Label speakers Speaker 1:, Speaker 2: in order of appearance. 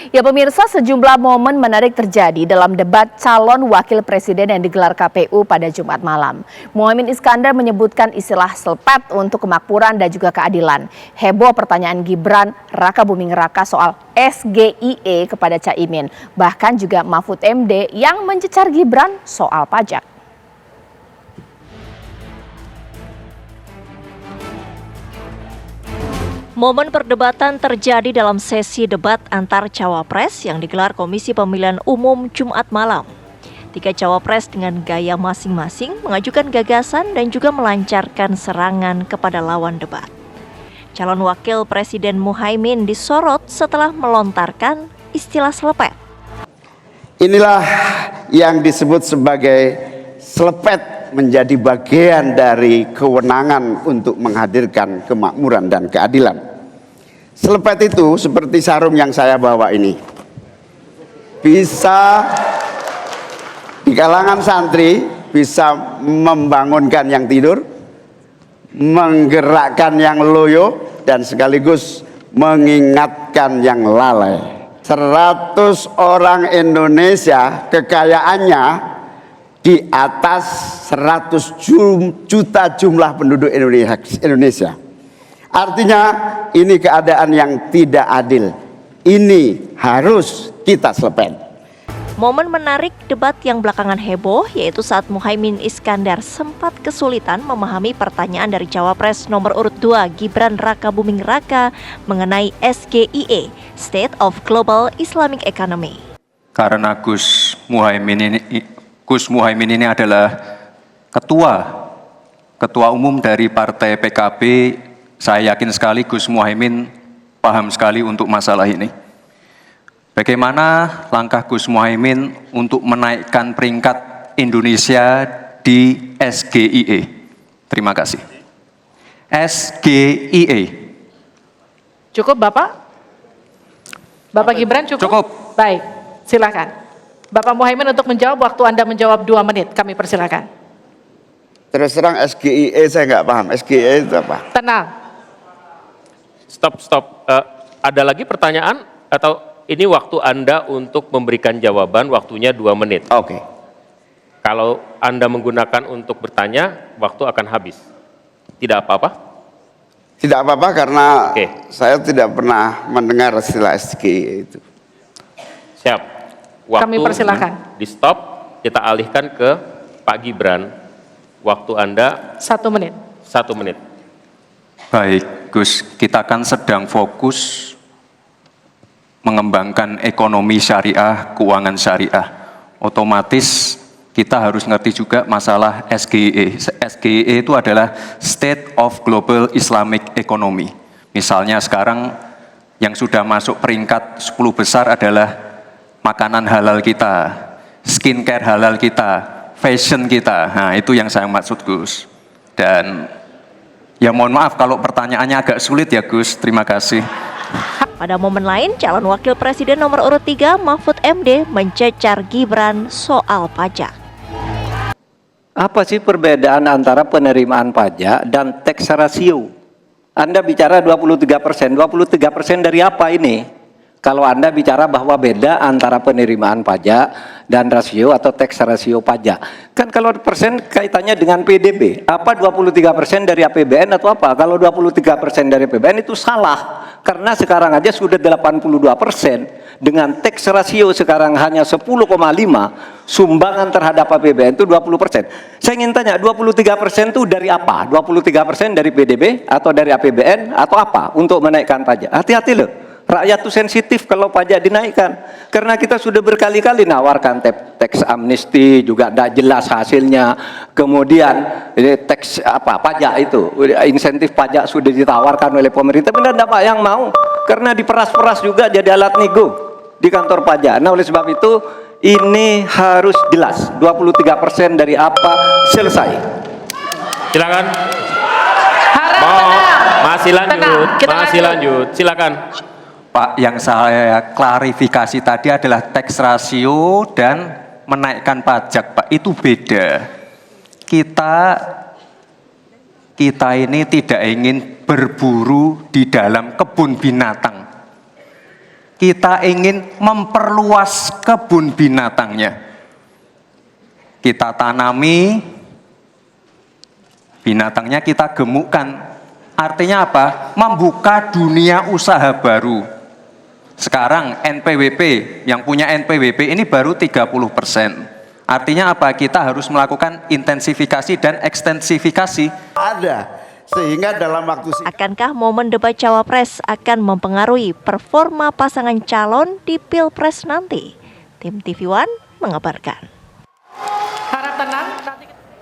Speaker 1: Ya pemirsa, sejumlah momen menarik terjadi dalam debat calon wakil presiden yang digelar KPU pada Jumat malam. Muhaimin Iskandar menyebutkan istilah selpet untuk kemakmuran dan juga keadilan. Heboh pertanyaan Gibran Raka Buming Raka soal SGIE kepada Caimin. Bahkan juga Mahfud MD yang mencecar Gibran soal pajak.
Speaker 2: Momen perdebatan terjadi dalam sesi debat antar cawapres yang digelar Komisi Pemilihan Umum Jumat malam. Tiga cawapres dengan gaya masing-masing mengajukan gagasan dan juga melancarkan serangan kepada lawan debat. Calon wakil presiden Muhaimin disorot setelah melontarkan istilah selepet.
Speaker 3: Inilah yang disebut sebagai selepet menjadi bagian dari kewenangan untuk menghadirkan kemakmuran dan keadilan. Selepet itu seperti sarung yang saya bawa ini. Bisa di kalangan santri, bisa membangunkan yang tidur, menggerakkan yang loyo, dan sekaligus mengingatkan yang lalai. 100 orang Indonesia kekayaannya di atas 100 juta jumlah penduduk Indonesia. Artinya ini keadaan yang tidak adil. Ini harus kita selepet.
Speaker 2: Momen menarik debat yang belakangan heboh yaitu saat Muhaimin Iskandar sempat kesulitan memahami pertanyaan dari cawapres nomor urut 2 Gibran Raka Buming Raka mengenai SGIE, State of Global Islamic Economy.
Speaker 4: Karena Gus Muhaimin ini adalah ketua umum dari Partai PKB. Saya yakin sekali Gus Muhaimin paham sekali untuk masalah ini. Bagaimana langkah Gus Muhaimin untuk menaikkan peringkat Indonesia di SGIE? Terima kasih. SGIE.
Speaker 5: Cukup Bapak? Bapak Gibran cukup?
Speaker 4: Cukup.
Speaker 5: Baik, silakan. Bapak Muhaimin untuk menjawab, waktu Anda menjawab 2 menit, kami persilakan.
Speaker 3: Terus terang SGIE saya nggak paham. SGIE itu apa?
Speaker 5: Tenang.
Speaker 6: Stop. Ada lagi pertanyaan atau ini waktu Anda untuk memberikan jawaban, waktunya 2 menit.
Speaker 3: Oke.
Speaker 6: Kalau Anda menggunakan untuk bertanya, waktu akan habis. Tidak apa-apa?
Speaker 3: Tidak apa-apa karena saya tidak pernah mendengar istilah SGIE itu.
Speaker 6: Siap. Waktu
Speaker 5: Kami persilakan.
Speaker 6: Di stop, kita alihkan ke Pak Gibran. Waktu Anda
Speaker 5: 1 menit.
Speaker 6: 1 menit.
Speaker 4: Baik Gus, kita kan sedang fokus mengembangkan ekonomi syariah, keuangan syariah. Otomatis kita harus ngerti juga masalah SGIE. SGIE itu adalah State of Global Islamic Economy. Misalnya sekarang yang sudah masuk peringkat 10 besar adalah makanan halal kita, skincare halal kita, fashion kita. Nah itu yang saya maksud Gus. Dan ya mohon maaf kalau pertanyaannya agak sulit ya Gus, terima kasih.
Speaker 2: Pada momen lain, calon wakil presiden nomor urut 3 Mahfud MD mencecar Gibran soal pajak.
Speaker 7: Apa sih perbedaan antara penerimaan pajak dan tax ratio? Anda bicara 23%, 23% dari apa ini? Kalau Anda bicara bahwa beda antara penerimaan pajak dan rasio atau tax rasio pajak. Kan kalau persen kaitannya dengan PDB. Apa 23% dari APBN atau apa? Kalau 23% dari APBN itu salah. Karena sekarang aja sudah 82%. Dengan tax rasio sekarang hanya 10,5, sumbangan terhadap APBN itu 20%. Saya ingin tanya, 23% itu dari apa? 23% dari PDB atau dari APBN atau apa untuk menaikkan pajak? Hati-hati loh. Rakyat itu sensitif kalau pajak dinaikkan. Karena kita sudah berkali-kali nawarkan teks amnesti juga tidak jelas hasilnya. Kemudian teks pajak itu, insentif pajak sudah ditawarkan oleh pemerintah, benar tidak Pak yang mau? Karena diperas-peras juga jadi alat nego di kantor pajak. Nah oleh sebab itu ini harus jelas. 23% dari apa selesai.
Speaker 6: Silakan. Masih lanjut. Silakan.
Speaker 4: Pak, yang saya klarifikasi tadi adalah tax ratio dan menaikkan pajak, Pak. Itu beda. Kita ini tidak ingin berburu di dalam kebun binatang. kita ingin memperluas kebun binatangnya. Kita tanami, binatangnya kita gemukkan. Artinya apa? Membuka dunia usaha baru. Sekarang NPWP, yang punya NPWP ini baru 30%. Artinya apa? Kita harus melakukan intensifikasi dan ekstensifikasi.
Speaker 3: Ada, sehingga dalam waktu
Speaker 2: Akankah momen debat cawapres akan mempengaruhi performa pasangan calon di Pilpres nanti? Tim TV One mengabarkan.